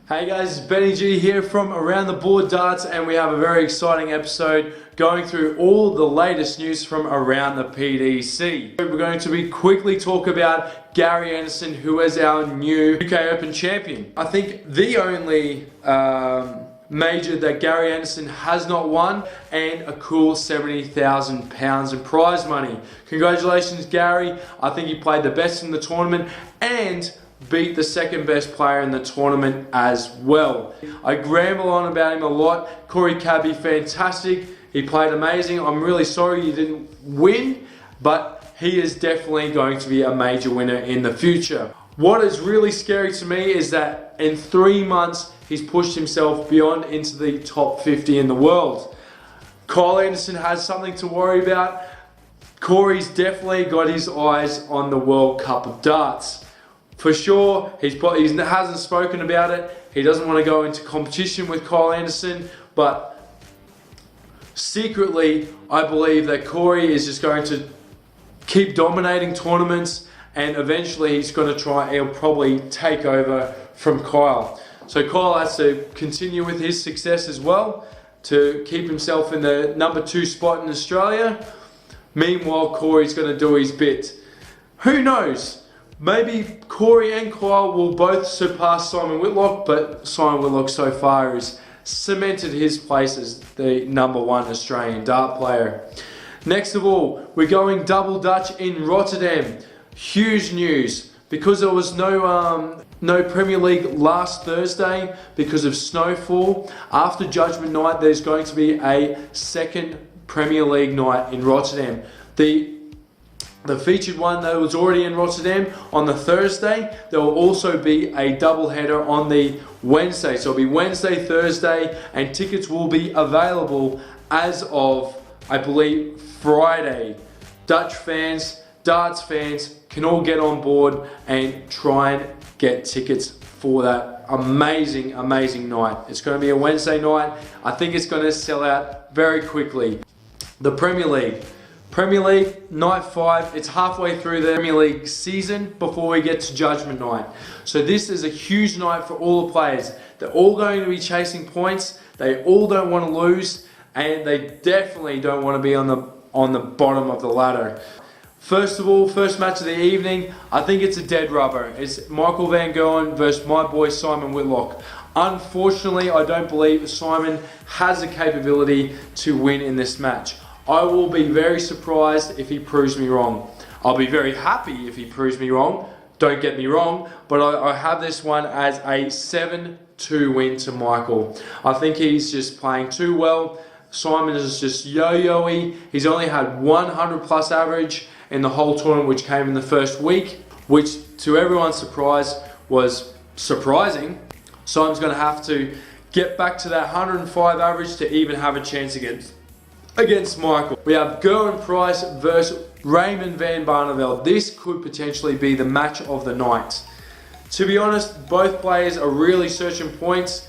Hey guys, it's Benny G here from Around the Board Darts, and we have a very exciting episode going through all the latest news from around the PDC. We're going to be quickly talk about Gary Anderson, who is our new UK Open champion. I think the only major that Gary Anderson has not won, and a cool £70,000 in prize money. Congratulations, Gary. I think you played the best in the tournament and beat the second best player in the tournament as well. I ramble on about him a lot. Corey Cadby, fantastic. He played amazing. I'm really sorry you didn't win, but he is definitely going to be a major winner in the future. What is really scary to me is that in 3 months, he's pushed himself beyond into the top 50 in the world. Kyle Anderson has something to worry about. Corey's definitely got his eyes on the World Cup of Darts. For sure, he hasn't spoken about it. He doesn't want to go into competition with Kyle Anderson, but secretly, I believe that Corey is just going to keep dominating tournaments, and eventually he'll probably take over from Kyle. So Kyle has to continue with his success as well to keep himself in the #2 spot in Australia. Meanwhile, Corey's going to do his bit. Who knows? Maybe Corey and Kyle will both surpass Simon Whitlock, but Simon Whitlock so far has cemented his place as the #1 Australian dart player. Next of all, we're going double Dutch in Rotterdam. Huge news, because there was no Premier League last Thursday because of snowfall. After Judgment Night, there's going to be a second Premier League night in Rotterdam. The featured one that was already in Rotterdam on the Thursday, there will also be a double header on the Wednesday. So it'll be Wednesday, Thursday, and tickets will be available as of, I believe, Friday. Dutch fans, darts fans can all get on board and try and get tickets for that amazing, amazing night. It's going to be a Wednesday night. I think it's going to sell out very quickly. The Premier League, night 5, it's halfway through the Premier League season before we get to Judgment Night. So this is a huge night for all the players. They're all going to be chasing points. They all don't want to lose, and they definitely don't want to be on the bottom of the ladder. First of all, first match of the evening, I think it's a dead rubber. It's Michael Van Gerwen versus my boy Simon Whitlock. Unfortunately, I don't believe Simon has the capability to win in this match. I will be very surprised if he proves me wrong. I'll be very happy if he proves me wrong, don't get me wrong, but I have this one as a 7-2 win to Michael. I think he's just playing too well. Simon is just yo-yo-y. He's only had 100 plus average in the whole tournament, which came in the first week, which to everyone's surprise was surprising. Simon's going to have to get back to that 105 average to even have a chance against Michael. We have Gerwin Price versus Raymond van Barneveld. This could potentially be the match of the night. To be honest, both players are really searching points.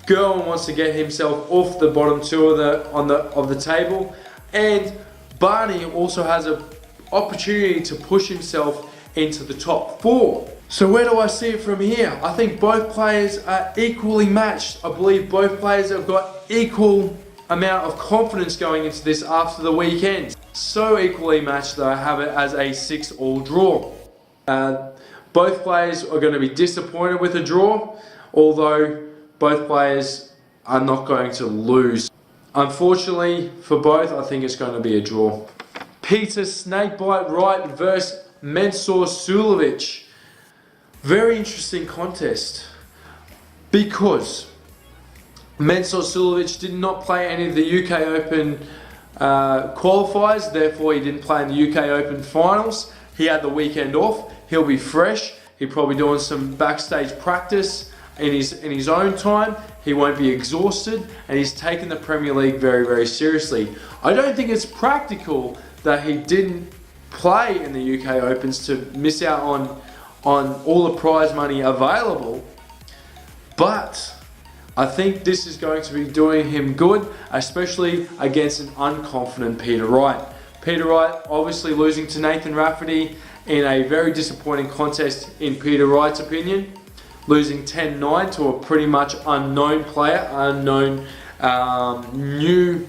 Gerwin wants to get himself off the bottom 2 of the table, and Barney also has an opportunity to push himself into the top 4. So where do I see it from here? I think both players are equally matched. I believe both players have got equal amount of confidence going into this after the weekend. So equally matched that I have it as a 6-all draw. Both players are going to be disappointed with a draw, although both players are not going to lose. Unfortunately for both, I think it's going to be a draw. Peter Snakebite Wright versus Mensur Suljovic. Very interesting contest, because Mensur Suljovic did not play any of the UK Open qualifiers, therefore he didn't play in the UK Open finals. He had the weekend off. He'll be fresh. He'll probably doing some backstage practice in his own time. He won't be exhausted, and he's taken the Premier League very, very seriously. I don't think it's practical that he didn't play in the UK Opens to miss out on all the prize money available, but I think this is going to be doing him good, especially against an unconfident Peter Wright. Peter Wright obviously losing to Nathan Rafferty in a very disappointing contest in Peter Wright's opinion. losing 10-9 to a pretty much unknown player, new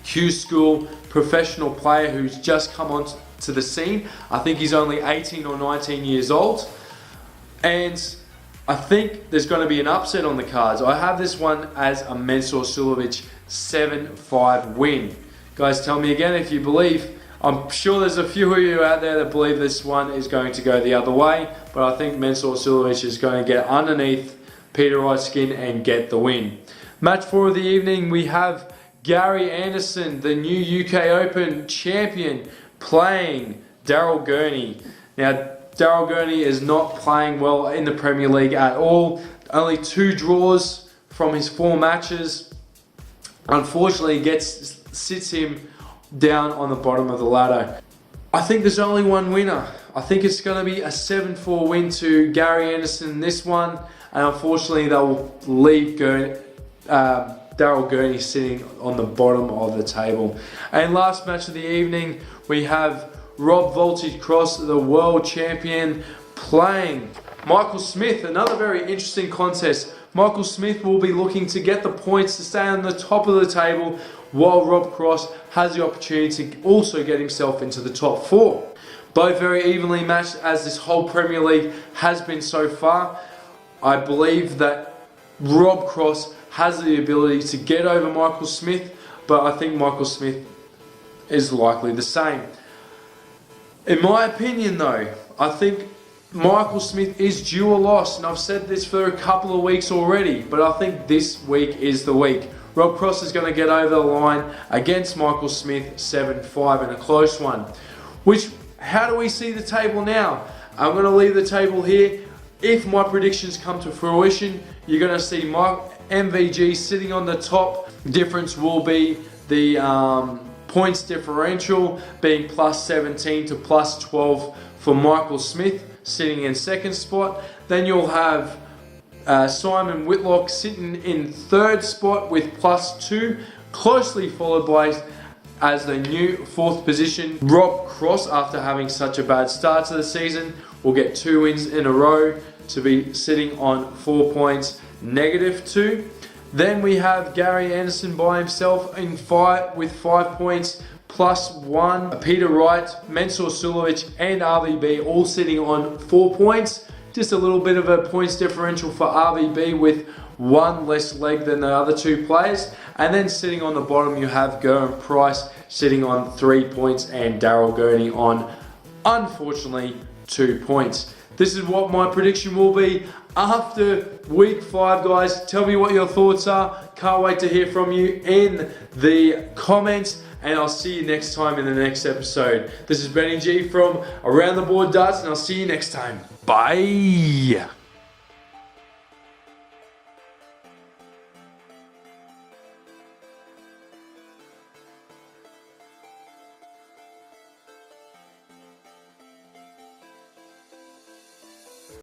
Q School professional player who's just come on to the scene. I think he's only 18 or 19 years old. And I think there's going to be an upset on the cards. I have this one as a Mensur Suljovic 7-5 win. Guys, tell me again if you believe. I'm sure there's a few of you out there that believe this one is going to go the other way, but I think Mensur Suljovic is going to get underneath Peter Wright's skin and get the win. Match 4 of the evening, we have Gary Anderson, the new UK Open champion, playing Daryl Gurney. Now, Daryl Gurney is not playing well in the Premier League at all. Only 2 draws from his 4 matches. Unfortunately, sits him down on the bottom of the ladder. I think there's only one winner. I think it's going to be a 7-4 win to Gary Anderson in this one. And unfortunately, they'll leave Daryl Gurney sitting on the bottom of the table. And last match of the evening, we have Rob Voltage Cross, the world champion, playing Michael Smith. Another very interesting contest. Michael Smith will be looking to get the points to stay on the top of the table, while Rob Cross has the opportunity to also get himself into the top 4. Both very evenly matched, as this whole Premier League has been so far. I believe that Rob Cross has the ability to get over Michael Smith, but I think Michael Smith is likely the same. In my opinion though, I think Michael Smith is due a loss, and I've said this for a couple of weeks already, but I think this week is the week. Rob Cross is going to get over the line against Michael Smith 7-5 in a close one. How do we see the table now? I'm going to leave the table here. If my predictions come to fruition, you're going to see MVG sitting on the top. Difference will be the points differential being plus 17 to plus 12 for Michael Smith, sitting in second spot. Then you'll have Simon Whitlock sitting in third spot with plus 2, closely followed by, as the new 4th position, Rob Cross, after having such a bad start to the season, will get 2 wins in a row to be sitting on 4 points, -2. Then we have Gary Anderson by himself with 5 points, +1. Peter Wright, Mensur Suljovic and RVB all sitting on 4 points. Just a little bit of a points differential for RVB with 1 less leg than the other 2 players. And then sitting on the bottom you have Gerwyn Price sitting on 3 points and Daryl Gurney on, unfortunately, 2 points. This is what my prediction will be after week 5, guys. Tell me what your thoughts are. Can't wait to hear from you in the comments. And I'll see you next time in the next episode. This is Benny G from Around the Board Darts, and I'll see you next time. Bye!